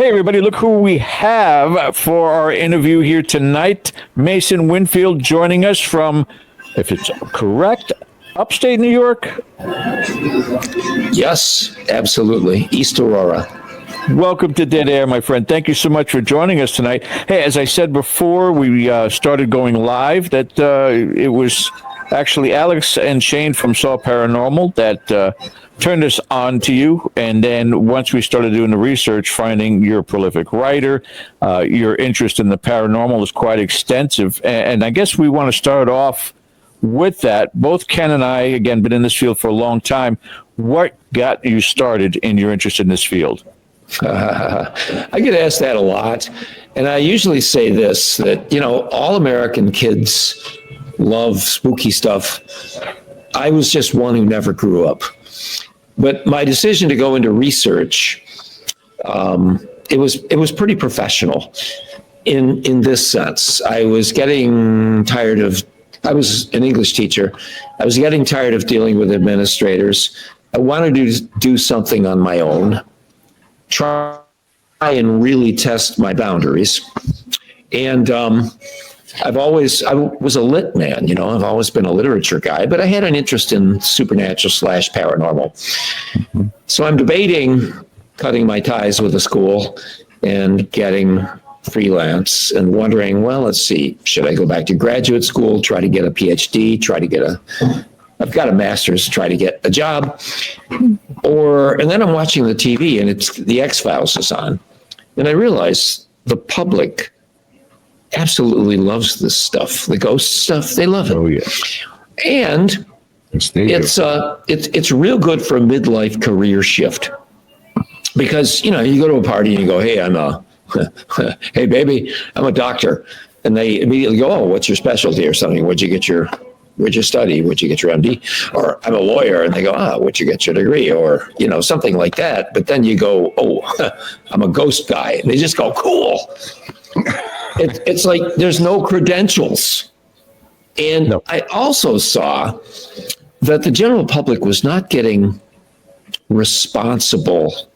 Hey, everybody, look who we have for our interview here tonight. Mason Winfield joining us from, if it's correct, upstate New York? Yes, absolutely. East Aurora. Welcome to Dead Air, my friend. Thank you so much for joining us tonight. Hey, as I said before we started going live, that it was actually Alex and Shane from Saw Paranormal that turned us on to you. And then once we started doing the research, finding you're a prolific writer, your interest in the paranormal is quite extensive. And I guess we want to start off with that. Both Ken and I, again, been in this field for a long time. What got you started in your interest in this field? I get asked that a lot. And I usually say this, that, all American kids love spooky stuff. I was just one who never grew up. But my decision to go into research, it was pretty professional in this sense. I was getting tired of, I was an English teacher. I was getting tired of dealing with administrators. I wanted to do something on my own, try and really test my boundaries. And I was a lit man, I've always been a literature guy, but I had an interest in supernatural / paranormal. Mm-hmm. So I'm debating cutting my ties with the school and getting freelance and wondering, well, let's see, should I go back to graduate school, try to get a PhD, I've got a master's, try to get a job, and then I'm watching the TV and it's the X-Files is on. And I realize the public absolutely loves this stuff, the ghost stuff. They love it. Oh yeah, and it's real good for a midlife career shift because you go to a party and you go, hey, hey baby, I'm a doctor, and they immediately go, oh, what's your specialty or something? Where'd you study? Where'd you get your MD? Or I'm a lawyer, and they go, where'd you get your degree? Or something like that. But then you go, oh, I'm a ghost guy, and they just go, cool. It's like there's no credentials. And no. I also saw that the general public was not getting responsible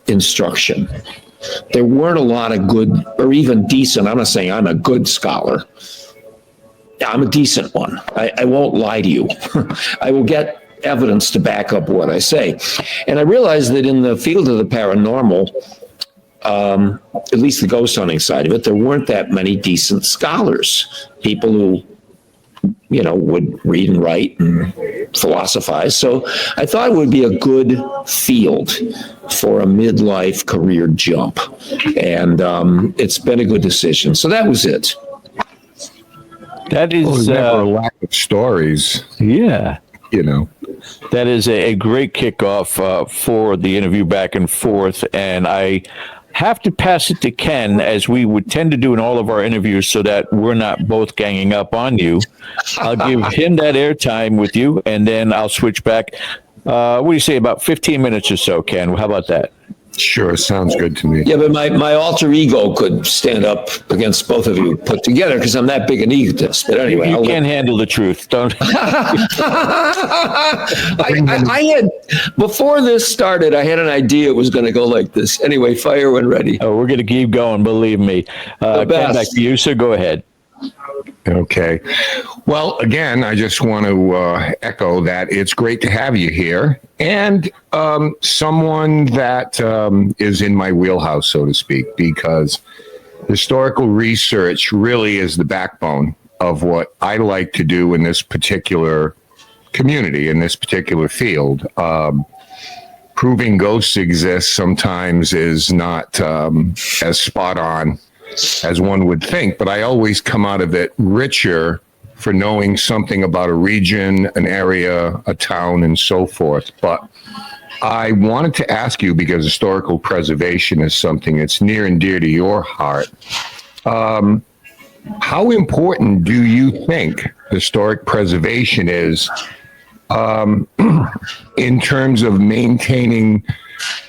instruction. There weren't a lot of good or even decent, I'm not saying I'm a good scholar. I'm a decent one. I won't lie to you. I will get evidence to back up what I say. And I realized that in the field of the paranormal, at least the ghost hunting side of it, there weren't that many decent scholars, people who, would read and write and philosophize. So I thought it would be a good field for a midlife career jump. And it's been a good decision. So that was it. That is never a lack of stories. Yeah. That is a great kickoff for the interview back and forth. And I have to pass it to Ken, as we would tend to do in all of our interviews, so that we're not both ganging up on you. I'll give him that airtime with you, and then I'll switch back. What do you say, about 15 minutes or so, Ken? How about that? Sure, sounds good to me. Yeah, but my alter ego could stand up against both of you put together because I'm that big an egotist. But anyway, you can't handle the truth, don't. I had before this started, I had an idea it was going to go like this. Anyway, fire when ready. Oh, we're going to keep going. Believe me. Ken, back to you, so go ahead. Okay. Well, again, I just want to echo that it's great to have you here, and someone that is in my wheelhouse, so to speak, because historical research really is the backbone of what I like to do in this particular community, in this particular field. Proving ghosts exist sometimes is not as spot on as one would think, but I always come out of it richer for knowing something about a region, an area, a town, and so forth. But I wanted to ask you, because historical preservation is something that's near and dear to your heart, how important do you think historic preservation is in terms of maintaining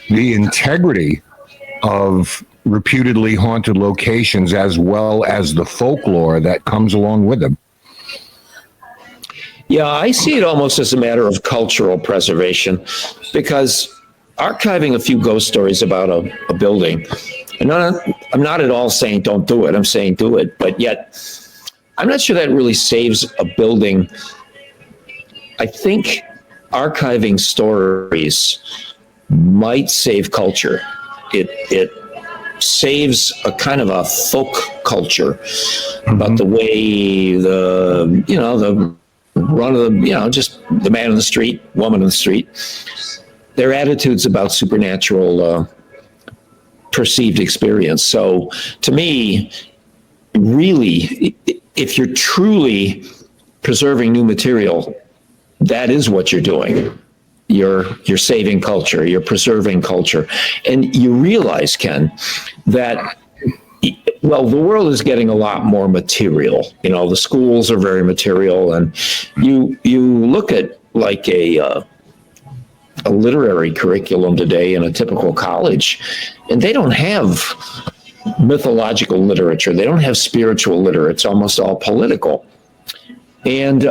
the integrity of reputedly haunted locations, as well as the folklore that comes along with them? Yeah, I see it almost as a matter of cultural preservation, because archiving a few ghost stories about a building I'm not at all saying don't do it. I'm saying do it. But yet, I'm not sure that really saves a building. I think archiving stories might save culture. It saves a kind of a folk culture about the way the run of the, just the man in the street, woman in the street, their attitudes about supernatural perceived experience. So to me, really, if you're truly preserving new material, that is what you're doing. You're saving culture, you're preserving culture. And you realize, Ken, that, well, the world is getting a lot more material. The schools are very material, and you look at like a literary curriculum today in a typical college, and they don't have mythological literature. They don't have spiritual literature. It's almost all political. And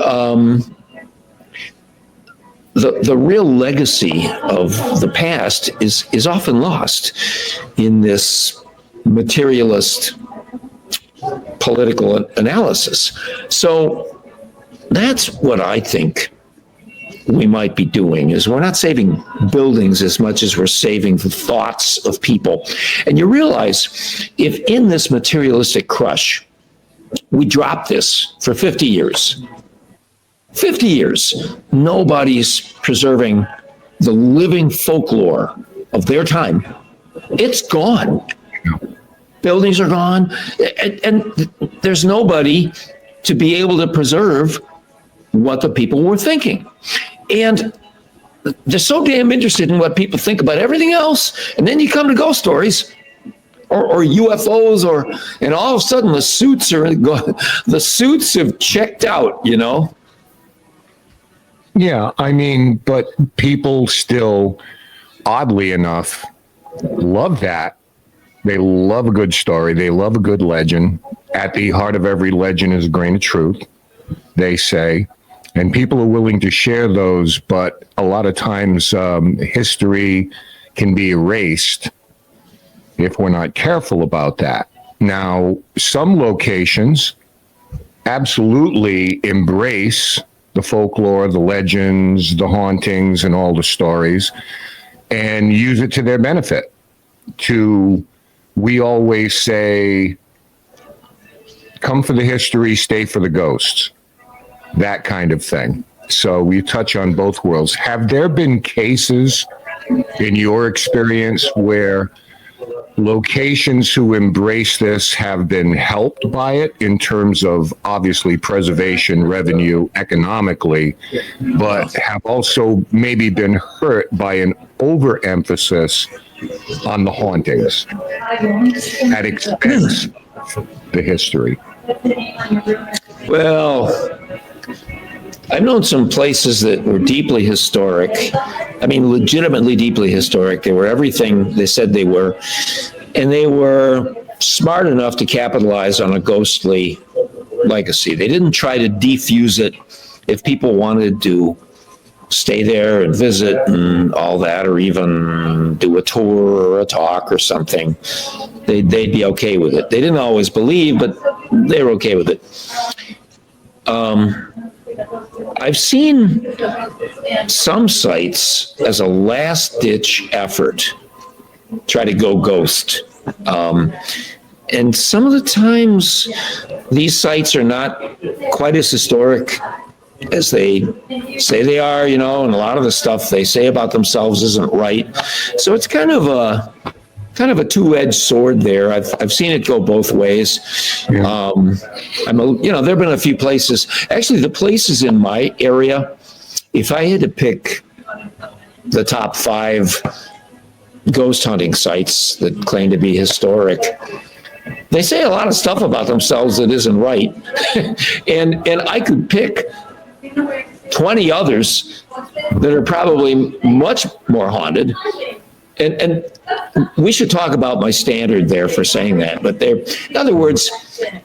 the real legacy of the past is often lost in this materialist political analysis. So that's what I think we might be doing, is we're not saving buildings as much as we're saving the thoughts of people. And you realize, if in this materialistic crush, we drop this for 50 years, 50 years, nobody's preserving the living folklore of their time. It's gone. Buildings are gone, and there's nobody to be able to preserve what the people were thinking. And they're so damn interested in what people think about everything else. And then you come to ghost stories or UFOs, and all of a sudden the suits have checked out, Yeah, but people still, oddly enough, love that. They love a good story. They love a good legend. At the heart of every legend is a grain of truth, they say. And people are willing to share those, but a lot of times history can be erased if we're not careful about that. Now, some locations absolutely embrace the folklore, the legends, the hauntings, and all the stories, and use it to their benefit. We always say, come for the history, stay for the ghosts. That kind of thing. So we touch on both worlds. Have there been cases in your experience where locations who embrace this have been helped by it in terms of obviously preservation, revenue, economically, but have also maybe been hurt by an overemphasis on the hauntings at expense of the history? Well, I've known some places that were deeply historic. Legitimately deeply historic. They were everything they said they were. And they were smart enough to capitalize on a ghostly legacy. They didn't try to defuse it. If people wanted to stay there and visit and all that, or even do a tour or a talk or something, they'd be okay with it. They didn't always believe, but they were okay with it. I've seen some sites as a last-ditch effort try to go ghost. And some of the times, these sites are not quite as historic as they say they are, and a lot of the stuff they say about themselves isn't right. So it's kind of a two-edged sword there. I've seen it go both ways. Yeah. There've been a few places. Actually, the places in my area, if I had to pick the top 5 ghost hunting sites that claim to be historic, they say a lot of stuff about themselves that isn't right. and I could pick 20 others that are probably much more haunted. And we should talk about my standard there for saying that. But in other words,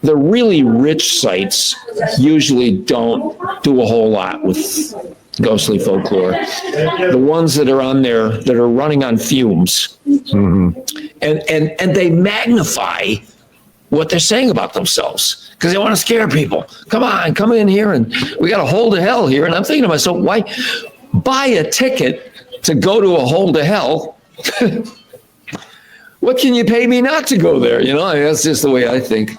the really rich sites usually don't do a whole lot with ghostly folklore. The ones that are on there that are running on fumes, and they magnify what they're saying about themselves because they want to scare people. Come on, come in here, and we got a hole to hell here. And I'm thinking to myself, why buy a ticket to go to a hole to hell? What can you pay me not to go there? You know, that's just the way I think.